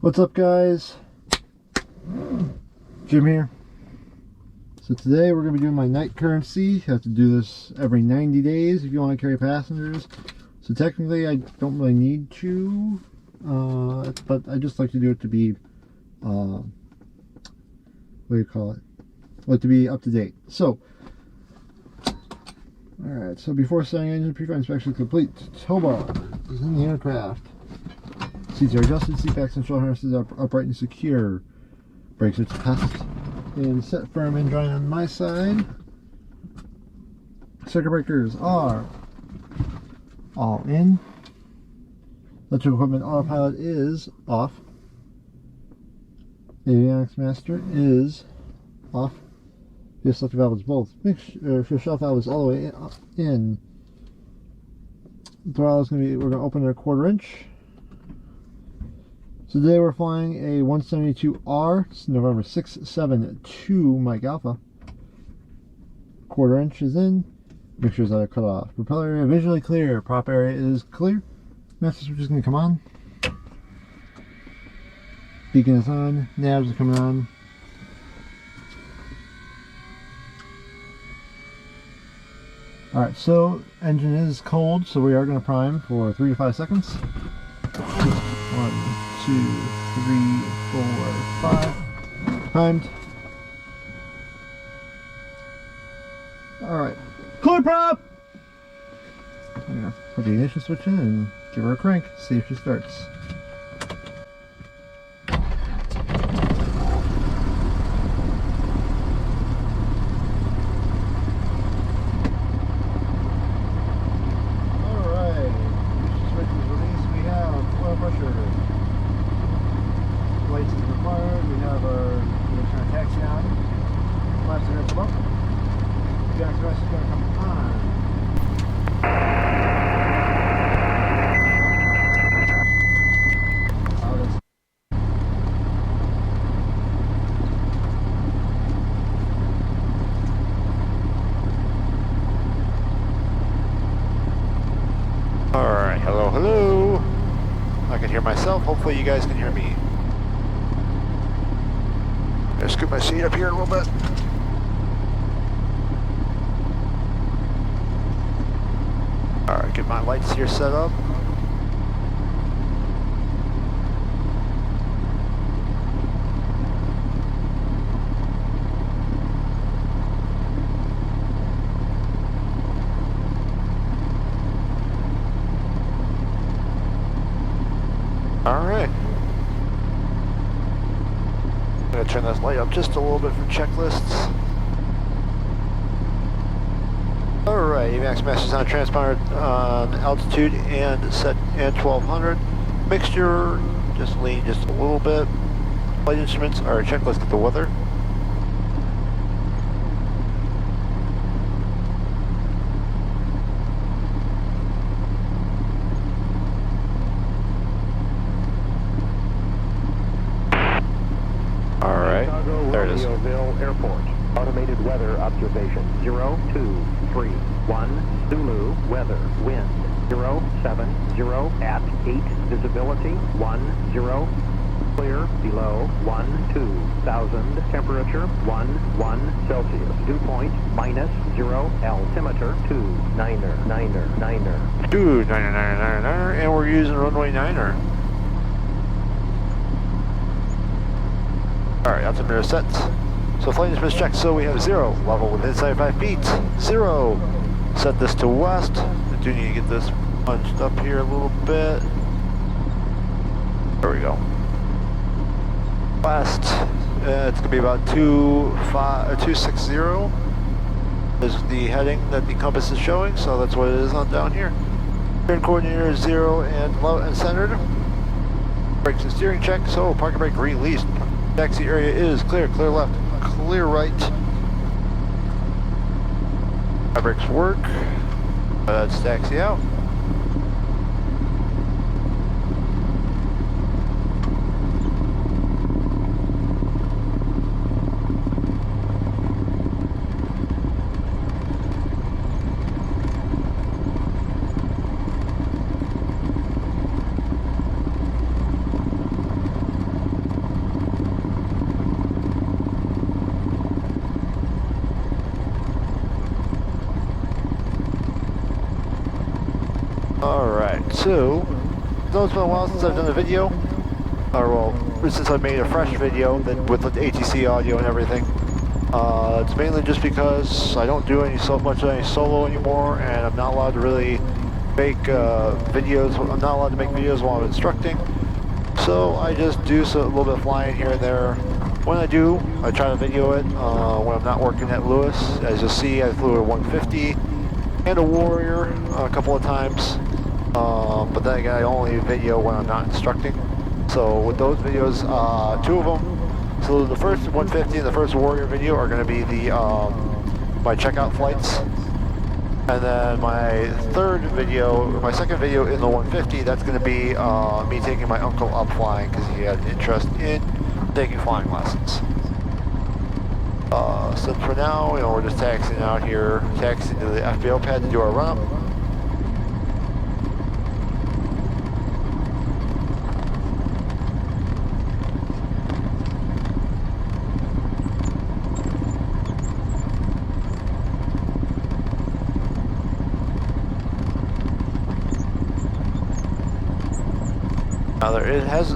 What's up, guys? Jim here. So today we're going to be doing my night currency. You have to do this every 90 days if you want to carry passengers. So technically I don't really need to, but I just like to do it to be, what do you call it? Like to be up to date. So, alright, so before starting engine pre-flight inspection complete, tow bar is in the aircraft. Seats are adjusted, seat backs and shoulder harnesses are upright and secure. Brakes are tested and set firm and dry on my side. Circuit breakers are all in. Electrical equipment autopilot is off. Avionics master is off. The selector valve is both. Make sure your shelf valve is all the way in. The throttle is going to be, we're going to open it a 1/4 inch. So today we're flying a 172R. It's November 672 Mike Alpha. 1/4 inch is in. Make sure that are cut off. Propeller area visually clear. Prop area is clear. Master switch is going to come on. Beacon is on. Navs are coming on. Alright, so engine is cold, so we are going to prime for 3 to 5 seconds. 1, 2, 3, 4, 5. Primed. Alright. Cooler prop! I'm going to put the ignition switch in and give her a crank, see if she starts. Alright. Ignition switch is released. We have oil pressure. Lights is required. We have our turn taxi on. Flaps are up. The express is going to come on. Alright, hello, hello. I can hear myself. Hopefully you guys can hear me. I'll scoot my seat up here a little bit. Alright, get my lights here set up. Alright. I'm going to turn this light up just a little bit for checklists. Alright, AVAX master's on transponder on altitude and set and 1200. Mixture, just lean just a little bit. Flight instruments are checked. Let's get the weather. Alright, there it is. Airport. Automated weather observation 0231 Zulu weather wind 070 at 8 visibility 10 clear below 12,000 temperature 11 Celsius dew point -0 altimeter 29er 29er, and we're using runway 9er. Alright, altimeter set. So flight instruments checked, so we have 0, level within 75 feet, 0. Set this to west. I do need to get this punched up here a little bit. There we go. West, it's going to be about 260 is the heading that the compass is showing, so that's what it is on down here. Turn coordinator is 0 and low and centered. Brakes and steering check, so parking brake released. Taxi area is clear, clear left, clear right. My brakes work. Let's taxi out. Alright, so, though it's been a while since I've done a video, or well, since I made a fresh video with the ATC audio and everything. It's mainly just because I don't do any solo anymore, and I'm not allowed to really make videos. I'm not allowed to make videos while I'm instructing, so I just do a little bit of flying here and there. When I do, I try to video it when I'm not working at Lewis. As you'll see, I flew a 150 and a Warrior a couple of times, but then again, I only video when I'm not instructing. So with those videos, two of them. So the first 150 and the first Warrior video are going to be the my checkout flights, and then my my second video in the 150, that's going to be me taking my uncle up flying because he had interest in taking flying lessons. So for now, we're just taxiing out here, taxiing to the FBO pad to do our run up. Now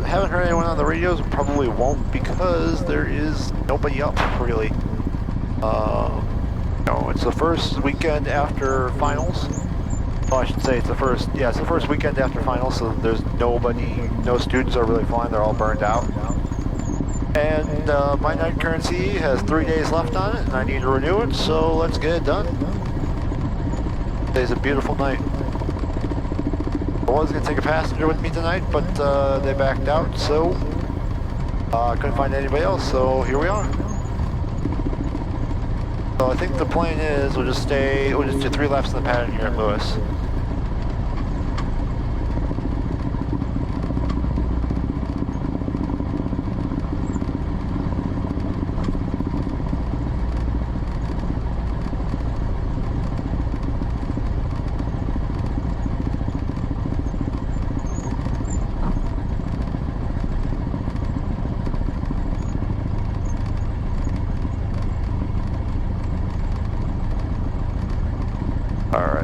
haven't heard anyone on the radios, probably won't because there is nobody up really. It's the first weekend after finals. Well, I should say it's the first weekend after finals, so there's no students are really flying, they're all burned out. And my night currency has 3 days left on it, and I need to renew it, so let's get it done. Today's a beautiful night. I was going to take a passenger with me tonight, but they backed out, so I couldn't find anybody else, so here we are. So I think the plan is we'll just do 3 laps in the pattern here at Lewis.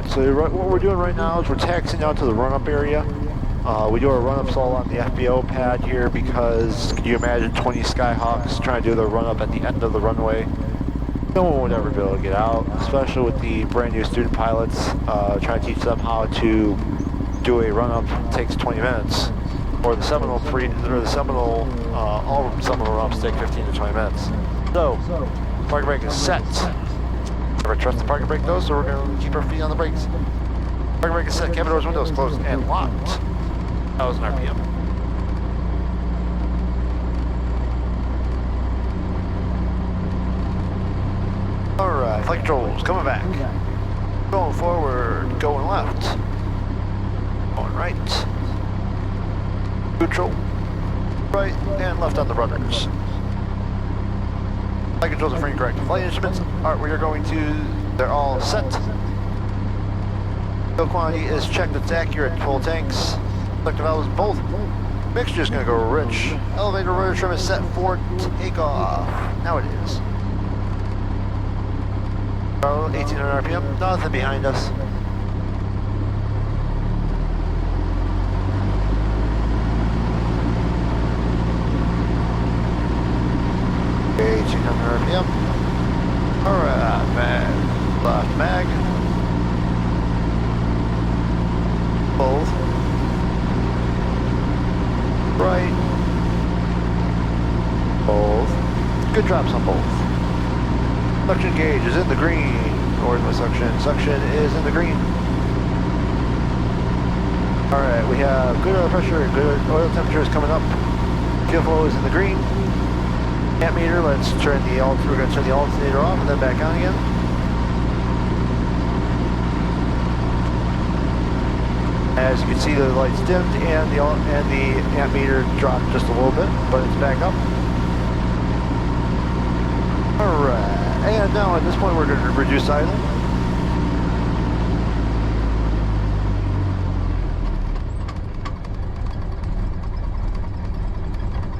So what we're doing right now is we're taxiing out to the run-up area. We do our run-ups all on the FBO pad here because can you imagine 20 Skyhawks trying to do their run-up at the end of the runway? No one would ever be able to get out, especially with the brand new student pilots. Trying to teach them how to do a run-up takes 20 minutes. Or the Seminole all Seminole run-ups take 15 to 20 minutes. So, parking brake is set. Never trust the parking brake though, so we're going to keep our feet on the brakes. Parking brake is set, cabin doors, windows closed and locked. 1,000 RPM. Alright, flight controls, coming back. Going forward, going left. Going right. Neutral. Right and left on the rudders. Flight controls are free and correct. Flight instruments they're all set. Fuel quantity is checked, it's accurate. Full tanks. Selective valves both. Mixture is going to go rich. Elevator rotor trim is set for takeoff. Now it is. 1800 RPM, nothing behind us. RPM. Alright, left mag. Both. Right. Both. Good drops on both. Suction gauge is in the green. Where's my suction? Suction is in the green. Alright, we have good oil pressure, good oil temperature is coming up. Fuel flow is in the green. Amp meter, we're going to turn the alternator off and then back on again. As you can see, the lights dimmed and the amp meter dropped just a little bit, but it's back up. Alright, and now at this point we're going to reduce idle.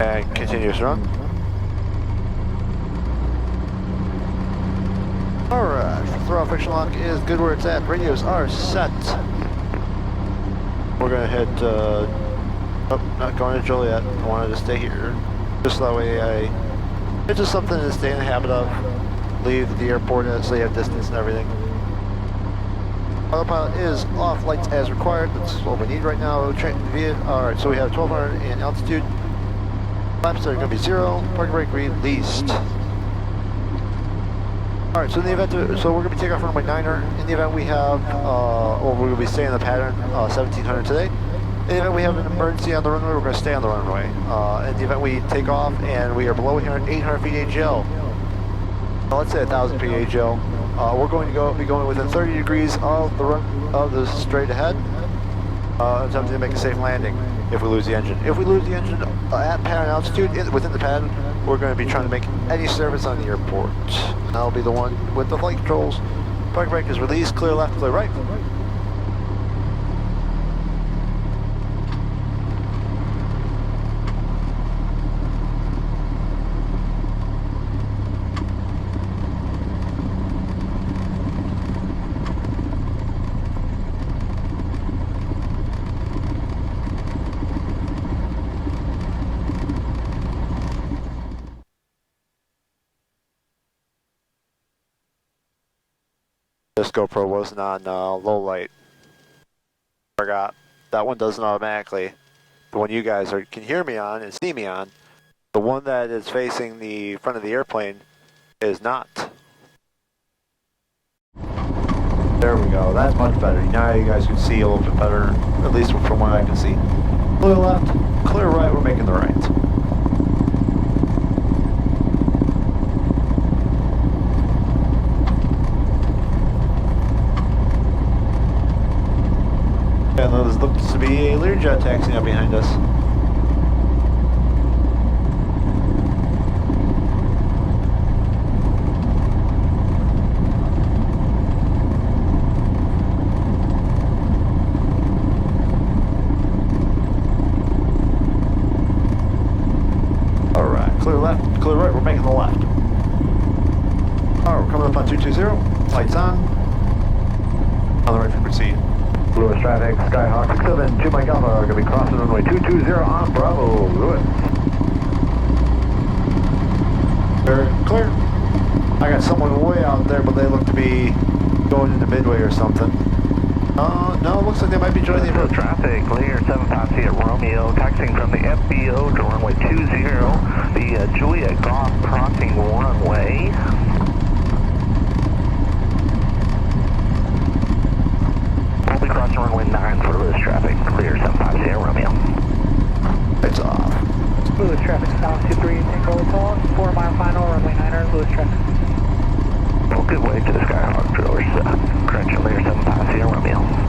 And continuous run. Alright, throttle friction lock is good where it's at. Radios are set. We're gonna head, oh, not going to Joliet. I wanted to stay here. Just that way it's just something to stay in the habit of. Leave the airport so you have distance and everything. Autopilot is off, lights as required. That's what we need right now. Alright, so we have 1200 in altitude. Flaps are going to be 0. Parking brake released. Alright, so in the event, so we're going to be taking off runway 9er. In the event we have, or we're going to be staying in the pattern 1700 today. In the event we have an emergency on the runway, we're going to stay on the runway. In the event we take off and we are below 800 feet AGL, let's say 1,000 feet AGL, we're going to be going within 30 degrees of the straight ahead, attempting to make a safe landing if we lose the engine. If we lose the engine at pattern altitude, within the pattern, we're going to be trying to make any service on the airport. That'll be the one with the flight controls. Parking brake is released, clear left, clear right. This GoPro wasn't on low light. Forgot. That one doesn't automatically. The one you guys can hear me on and see me on, the one that is facing the front of the airplane is not. There we go. That's much better. Now you guys can see a little bit better, at least from what I can see. Clear left, clear right, we're making the right. And there looks to be a Learjet taxiing up behind us. Alright, clear left, clear right, we're making the left. Alright, we're coming up on 220, lights on the right frequency. Lewis traffic, Skyhawk 672 Mike Alpha, are going to be crossing runway 220 on Bravo, Lewis. They're clear. I got someone way out there, but they look to be going into Midway or something. No, it looks like they might be joining the approach. Traffic, clear, 750 at Romeo, taxiing from the FBO to runway 20, the Juliet Golf crossing runway. We'll be crossing runway 9 for Lewis traffic, clear, 750 at Romeo. It's off. Lewis traffic, south 23, Tango Hotel, 4 mile final, runway 9er, Lewis traffic. Well, good way to the Skyhawk drillers, correction, clear, 750 at Romeo.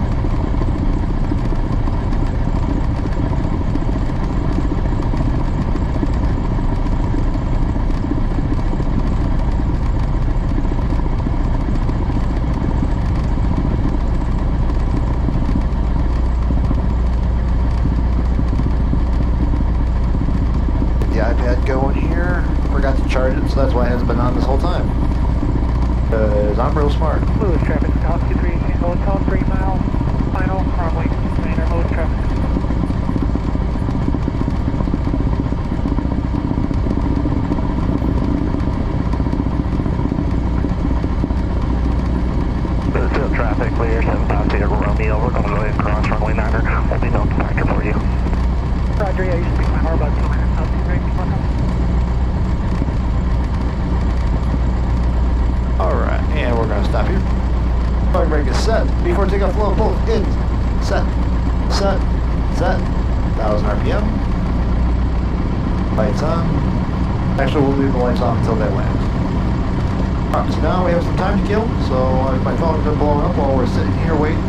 Going here, forgot to charge it, so that's why it hasn't been on this whole time. Because I'm real smart. Lewis traffic, south 23, Tango Hotel, 3 mile final, runway 9er, Lewis traffic. Field traffic, clear, 750 at Romeo. We're going to go ahead and cross runway 9er. We'll be no factor for you. Roger, yeah, you should be fine. We're about 2 minutes out. Alright, and we're going to stop here. Parking brake is set. Before takeoff, flow, both in. Set. 1,000 RPM. Lights on. Actually, we'll leave the lights off until they land. Alright, so now we have some time to kill, so my phone's been blowing up while we're sitting here waiting.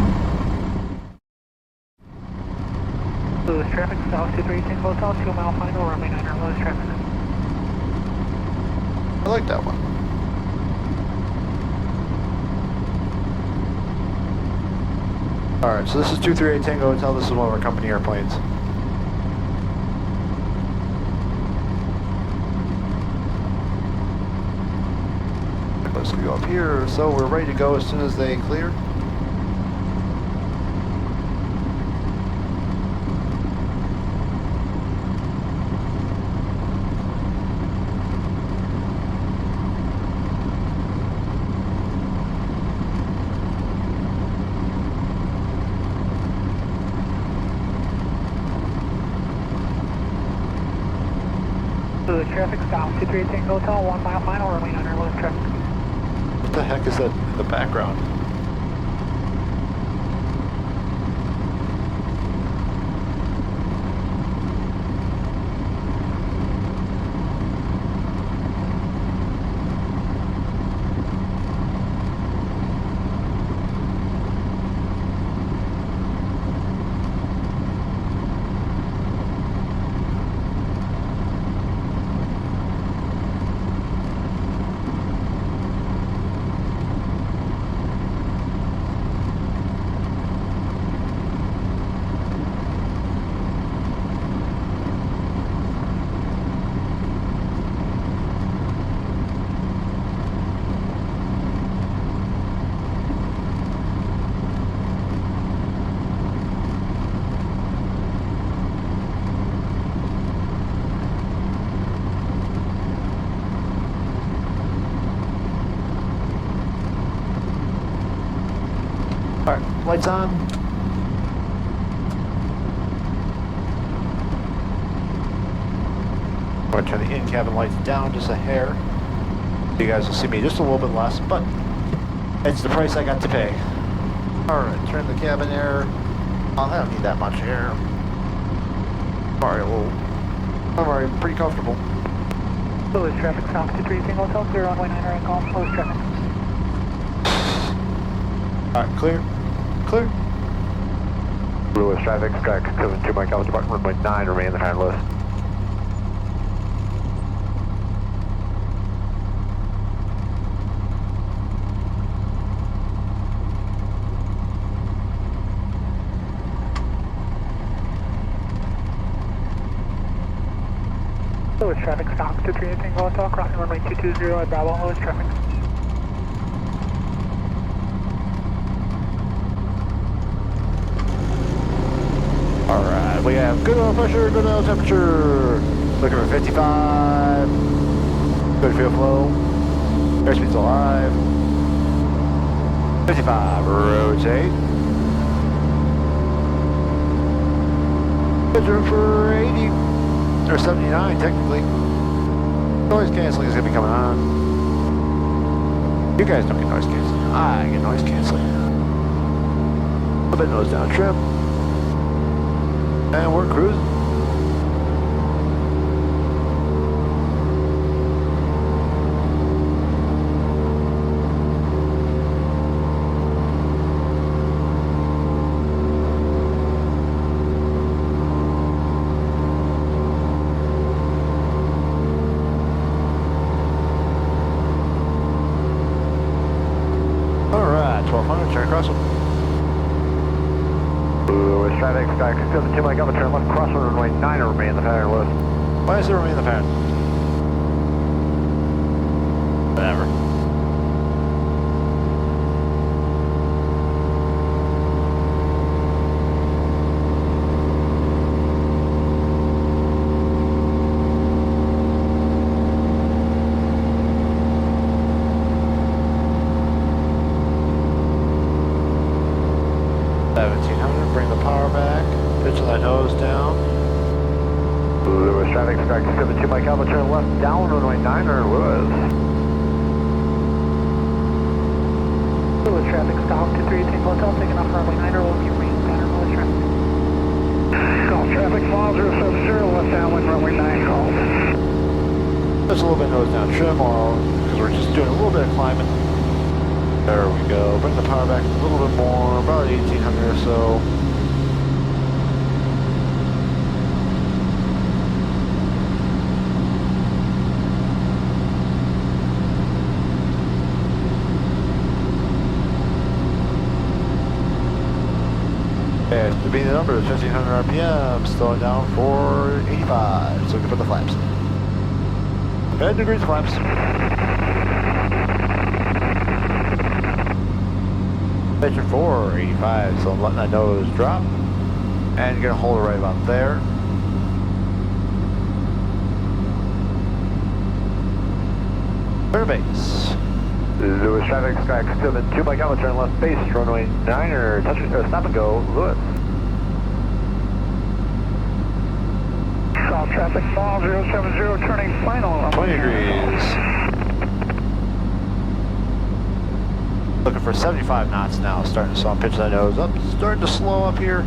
Lewis traffic, south 23, Tango Hotel, 2 mile final, runway 9er, Lewis traffic. I like that one. Alright, so this is 238 Tango Hotel. This is one of our company airplanes. Let's go up here. So we're ready to go as soon as they clear. Lewis traffic stop 23 Tango Hotel, 1 mile final, runway 9 Lewis traffic. What the heck is that in the background? Alright, lights on. I'm going to turn the in-cabin lights down just a hair. You guys will see me just a little bit less, but it's the price I got to pay. Alright, turn the cabin air. Oh, I don't need that much air. I'm already pretty comfortable. Lewis traffic stop 23 Tango Hotel, clear runway 9 right golf, Lewis traffic. Alright, clear. Clear. Lewis traffic, Sky 72 Mike Alpha Department, runway 9, remain in the pattern, Lewis. Lewis traffic stop 23 Tango Hotel, crossing runway 220 at Bravo, Lewis traffic. Alright, we have good oil pressure, good oil temperature. Looking for 55. Good fuel flow. Airspeed's alive. 55, rotate. Good room for 80. Or 79, technically. Noise canceling is going to be coming on. You guys don't get noise canceling. I get noise canceling. A little bit nose down trim. And we're cruising. Alright, 1200, turn across them. Lewis traffic, Sky 72 Mike Alpha, turn left, cross runway 9, remain in the pattern, Lewis. Why does it remain in the pattern? Whatever. Bring the power back, pitching that nose down. Lewis traffic, Sky 72 Mike Alpha, turn left, down runway 9, Lewis. Lewis traffic stop 23 Tango Hotel, taking off runway 9 will be remain in pattern, Lewis traffic. Golf traffic, 5070, left downwind runway 9, golf. Just a little bit nose down trim, because we're just doing a little bit of climbing. There we go. Bring the power back a little bit more, about 1800 or so. And to be the number is 1500 RPM, slow it down for 85. So we can put the flaps in. Bend degrees flaps. Pitching for 85, so I'm letting that nose drop. And you're gonna hold it right about there. Turn base. Lewis traffic, Sky 72 Mike Alpha, turn left base, runway 9, touch, stop and go, Lewis. All traffic, small 070, turning final. 20 degrees. Looking for 75 knots now, starting to pitch that nose up, starting to slow up here.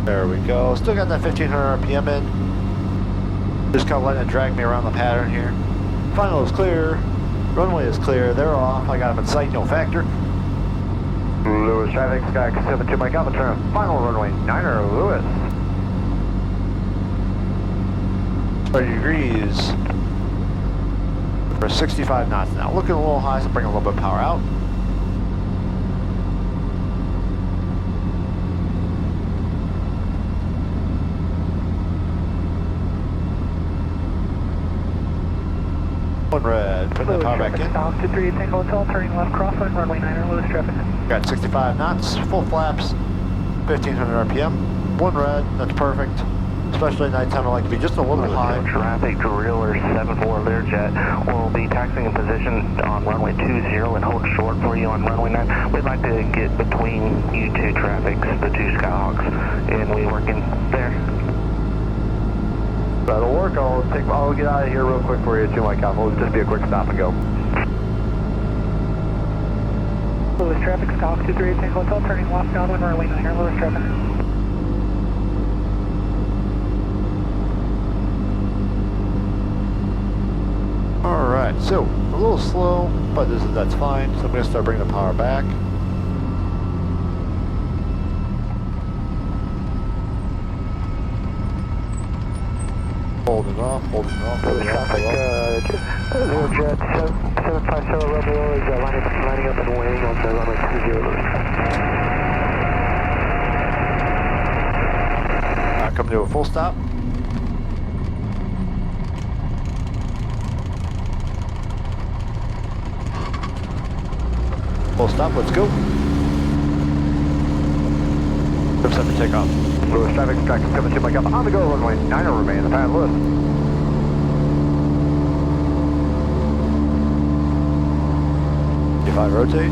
There we go, still got that 1500 RPM in. Just kind of letting it drag me around the pattern here. Final is clear, runway is clear, they're off, I got them in sight, no factor. Lewis traffic, Sky 72 Mike Alpha, turn final runway 9er, Lewis. 30 degrees. For 65 knots now. Looking a little high, so bring a little bit of power out. One red, putting the power back in. South 238 Tango Hotel, turning left crosswind, runway 9er, Lewis traffic. Got 65 knots, full flaps, 1500 RPM. One red, that's perfect. Especially at nighttime, I like to be just a little high. Traffic Driller 74 Learjet will be taxiing in position on runway 20 and hold short for you on runway 9. We'd like to get between you two traffics, the two Skyhawks, and we working there. That'll work. I'll get out of here real quick for you too, Mike Alpha. It'll just be a quick stop and go. Lewis traffic, Skyhawk 238 Tango Hotel, turning left downwind, runway 9er, Lewis traffic. Alright, so a little slow, but that's fine. So I'm going to start bringing the power back. Holding off, holding off, holding off. Traffic, Learjet 757 Romeo is lining up and waiting on the runway 20. Coming to a full stop. Full stop, let's go. Trips up for takeoff. Lewis traffic, Sky 72 Mike Alpha, on the go, runway 9er remain, the pad Lewis. If rotate.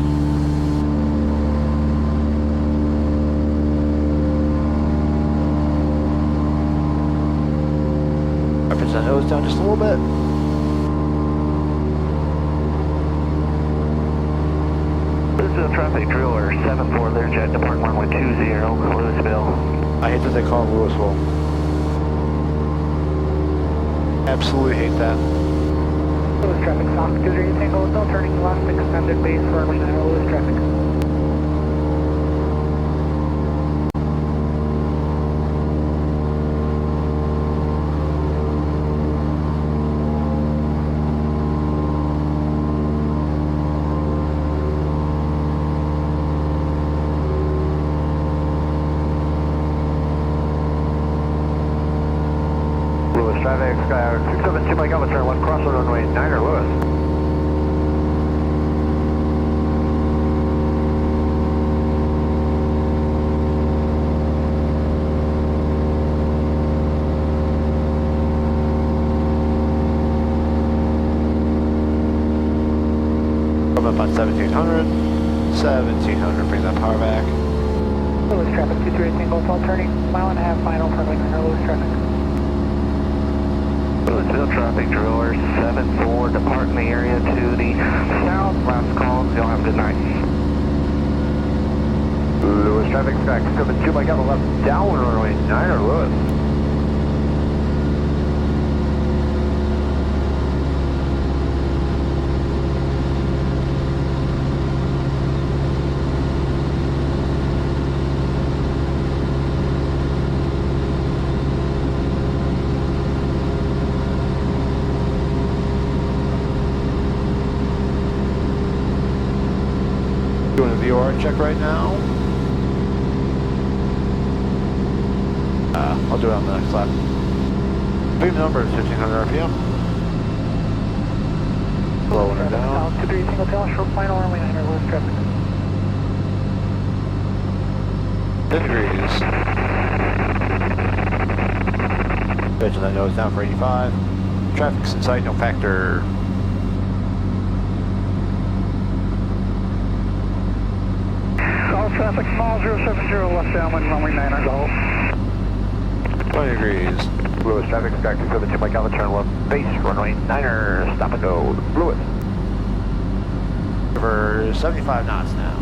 I pitch that nose down just a little bit. Traffic Driller 74 Learjet, departing runway 20, Louisville. I hate that they call it Louisville. Absolutely hate that. Lewis traffic, South 238 Tango Hotel, turning left, extended base, runway 9er, Lewis traffic. Traffic, Sky 672 Mike Alpha, turn left cross the runway 9er, Lewis. Coming up on 1700. 1700, bring that power back. Lewis traffic, 238 Tango Hotel, turning mile and a half final, runway 9er, Lewis traffic. Louisville traffic Driller 74, departing the area to the south. Last call, y'all have a good night. Lewis traffic, Sky 72 Mike Alpha, left downwind runway 9er, Lewis. Doing a VOR check right now. I'll do it on the next lap. Big number is 1500 RPM. Slowing her down. South 238 Tango Hotel, short final, runway 9er, Lewis traffic. 10 degrees. Pitching that nose down for 85. Traffic's in sight, no factor. All traffic, small 070, left downwind, runway 9er, go. 20 degrees. Lewis, traffic stack 272 Mike Alpha, turn left, base, runway 9er, stop and go. Lewis. Over 75 knots now.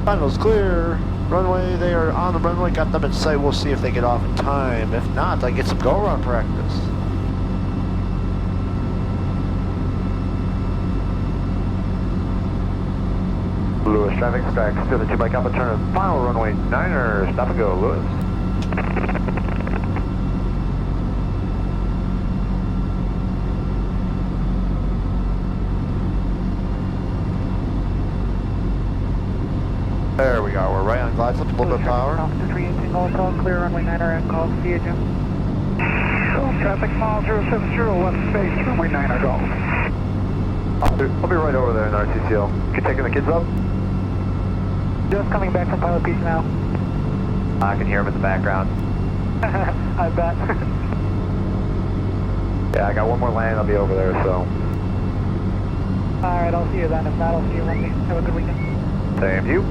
Finals clear. Runway, they are on the runway, got them in sight. We'll see if they get off in time. If not, I get some go-around practice. Lewis, traffic stack 272 Mike Alpha, turn final runway 9er, stop and go. Lewis. There we go, we're right on glide slip, a little bit of power. Officer 318 Hotel, clear runway 9er and call to Jim. Traffic mile 070, left space, runway 9er, go. I'll be right over there in RTCL. You taking the kids up? Just coming back from Pilot Beach now. I can hear them in the background. I bet. Yeah, I got one more land, I'll be over there, so. Alright, I'll see you then. If not, I'll see you Monday. Have a good weekend. Same to you.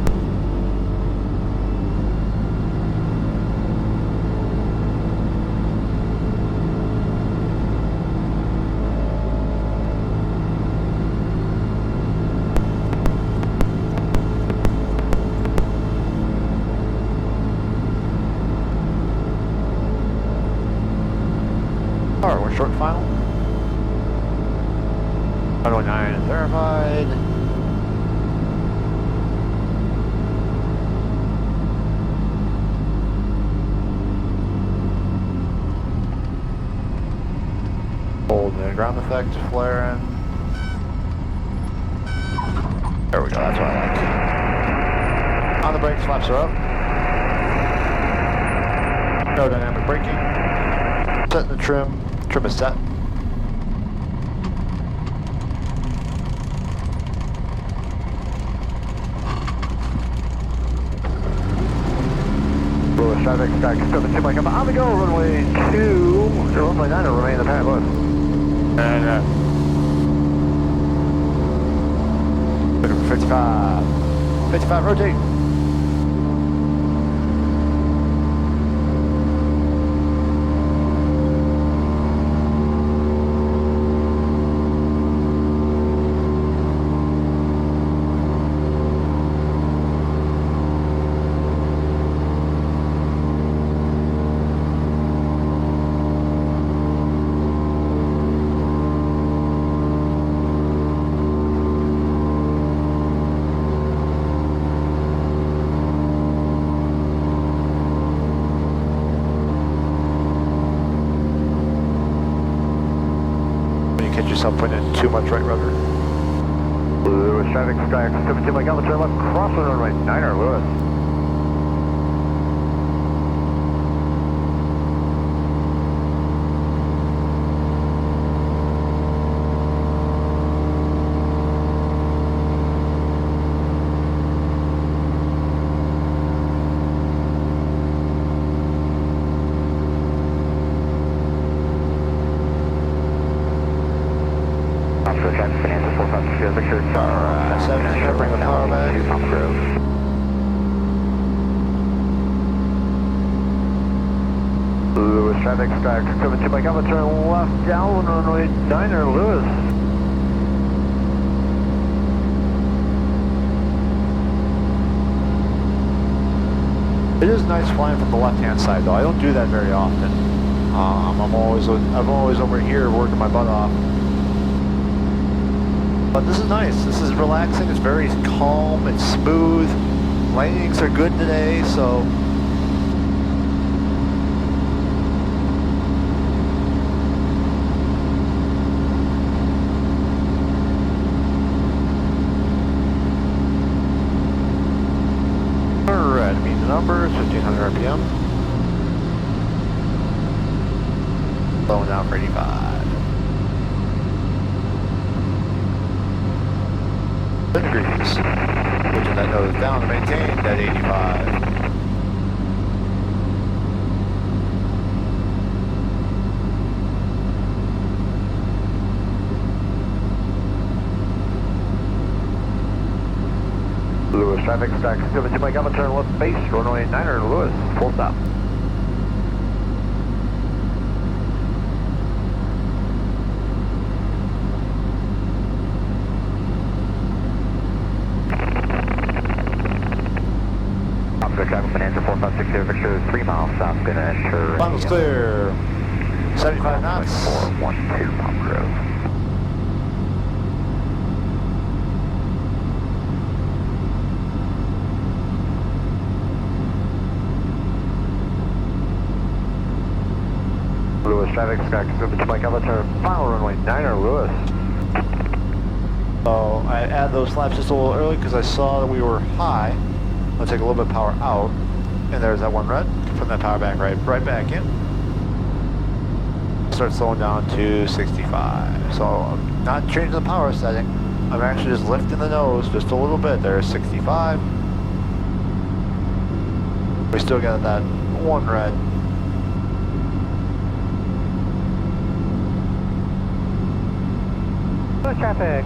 Alright, we're short and final. Runway 9 is verified. Hold the ground effect, flaring. There we go, that's what I like. On the brakes, flaps are up. No dynamic braking. Setting the trim. Trim is set. Lewis, traffic stack 272 Mike Alpha, on the go, runway 2, runway 9er, remain apparent, Lewis. And 55. 55, rotate. Catch yourself putting in too much right rudder. Lewis, traffic stack 272 Mike Alpha, turn left, cross the runway 9er, Lewis. Alright, 7, bring the power back. Lewis, traffic stack 272 Mike Alpha, turn left down runway 9er, Lewis. It is nice flying from the left-hand side, though. I don't do that very often. I'm always over here working my butt off. But this is nice. This is relaxing. It's very calm. It's smooth. Landings are good today, so. Alright, meet the numbers, 1500 RPM. Blowing out for 85. Degrees, switching that nose down to maintain that 85. traffic, stack 72 Mike Alpha, turn left base, runway 9er, Lewis, full stop. Opposite traffic, Bonanza 4560, Victor, 3 miles south, gonna enter. Final's clear. 75 knots. 412 Palm Grove. Lewis traffic, Sky 72 Mike Alpha, turn final runway 9er, Lewis. So I add those flaps just a little early because I saw that we were high. I'll take a little bit of power out, and there's that one red. Put that power back right back in. Start slowing down to 65. So I'm not changing the power setting. I'm actually just lifting the nose just a little bit. There's 65. We still got that one red.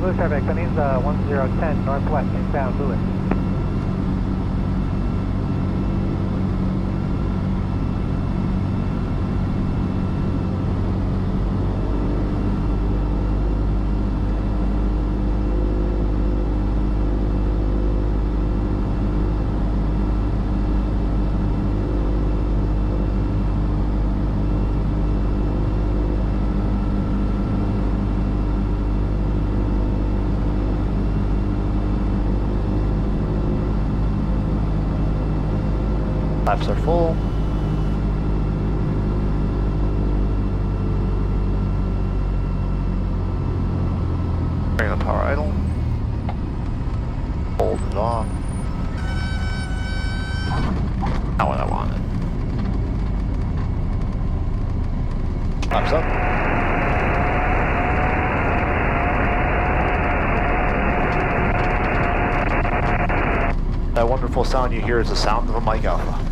Lewis traffic, that means 1010 northwest, inbound Lewis. Laps are full. Bring the power idle. Hold it off. Not what I wanted. Laps up. That wonderful sound you hear is the sound of a Mike Alpha.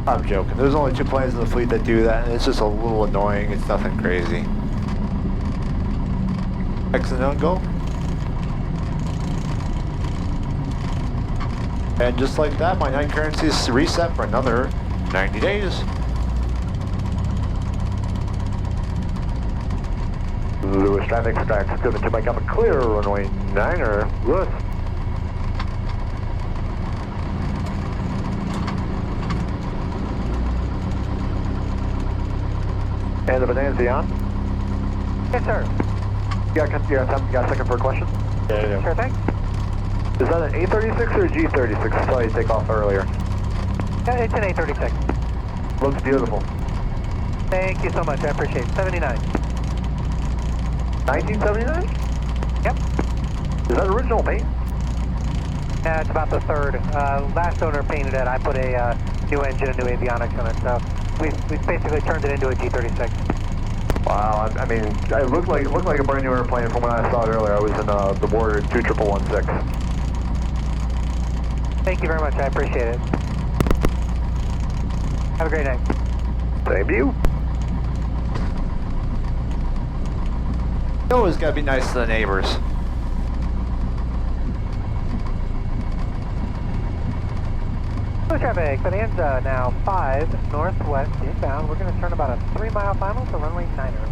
I'm joking. There's only 2 planes in the fleet that do that, and it's just a little annoying. It's nothing crazy. Exit and go. And just like that, my night currency is reset for another 90 days. Lewis traffic, stack 72 Mike Alpha, clear, runway 9er, Lewis. And the Bonanza on? Yes, sir. You got a second for a question? Yeah. Sure thing. Is that an A36 or a G36? I saw you take off earlier. Yeah, it's an A36. Looks beautiful. Thank you so much, I appreciate it. 79. 1979? Yep. Is that original paint? Yeah, it's about the third. Last owner painted it. I put a new engine and new avionics on it, so we basically turned it into a G36. Wow, I mean, it looked like a brand new airplane from when I saw it earlier. I was in the Warrior 21116. Thank you very much, I appreciate it. Have a great night. Same to you. You always gotta be nice to the neighbors. Lewis traffic, Bonanza now 5 northwest inbound. We're going to turn about a 3-mile final to runway 9er.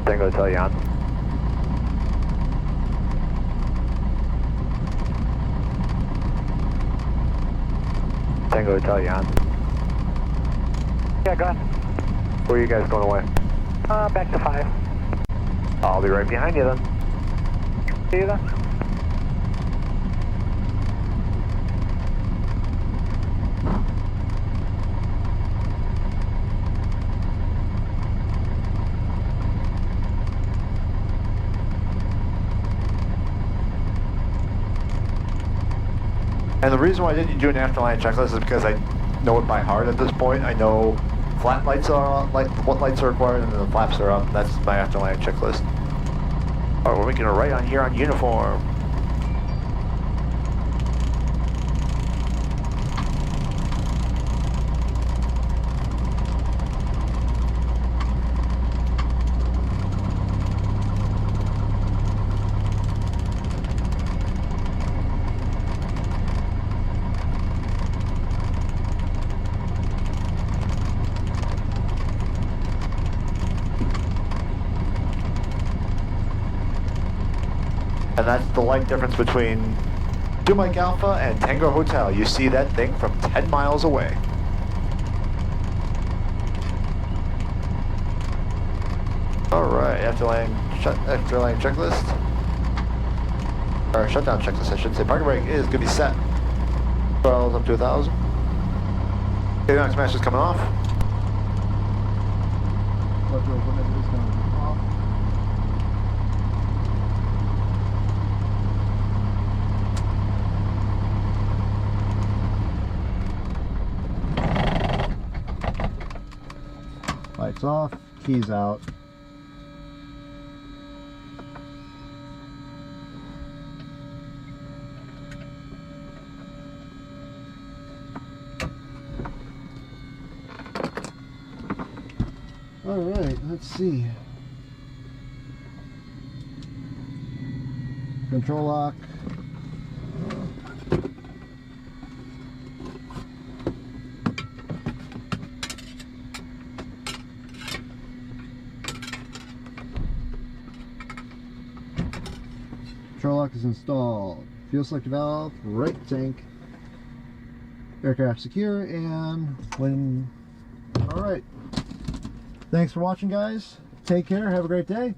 Tango Italian. Tango Italian. Yeah, go ahead. Where are you guys going away? Back to 5. I'll be right behind you then. See you then. the reason why I didn't do an afterline checklist is because I know it by heart at this point. I know flat lights are on, like what lights are required, and then the flaps are up. That's my afterline checklist. All right, we're making a right on here on uniform. And that's the light difference between Mike Alpha and Tango Hotel. You see that thing from 10 miles away. Alright, afterline checklist. Or shutdown checklist, I should say. Parking brake is going to be set. Throttles up to 1,000. Avionics master's coming off. Lights off, keys out. All right, let's see. Control lock. Control lock is installed. Fuel selector valve, right tank. Aircraft secure, and when... Alright. Thanks for watching, guys. Take care. Have a great day.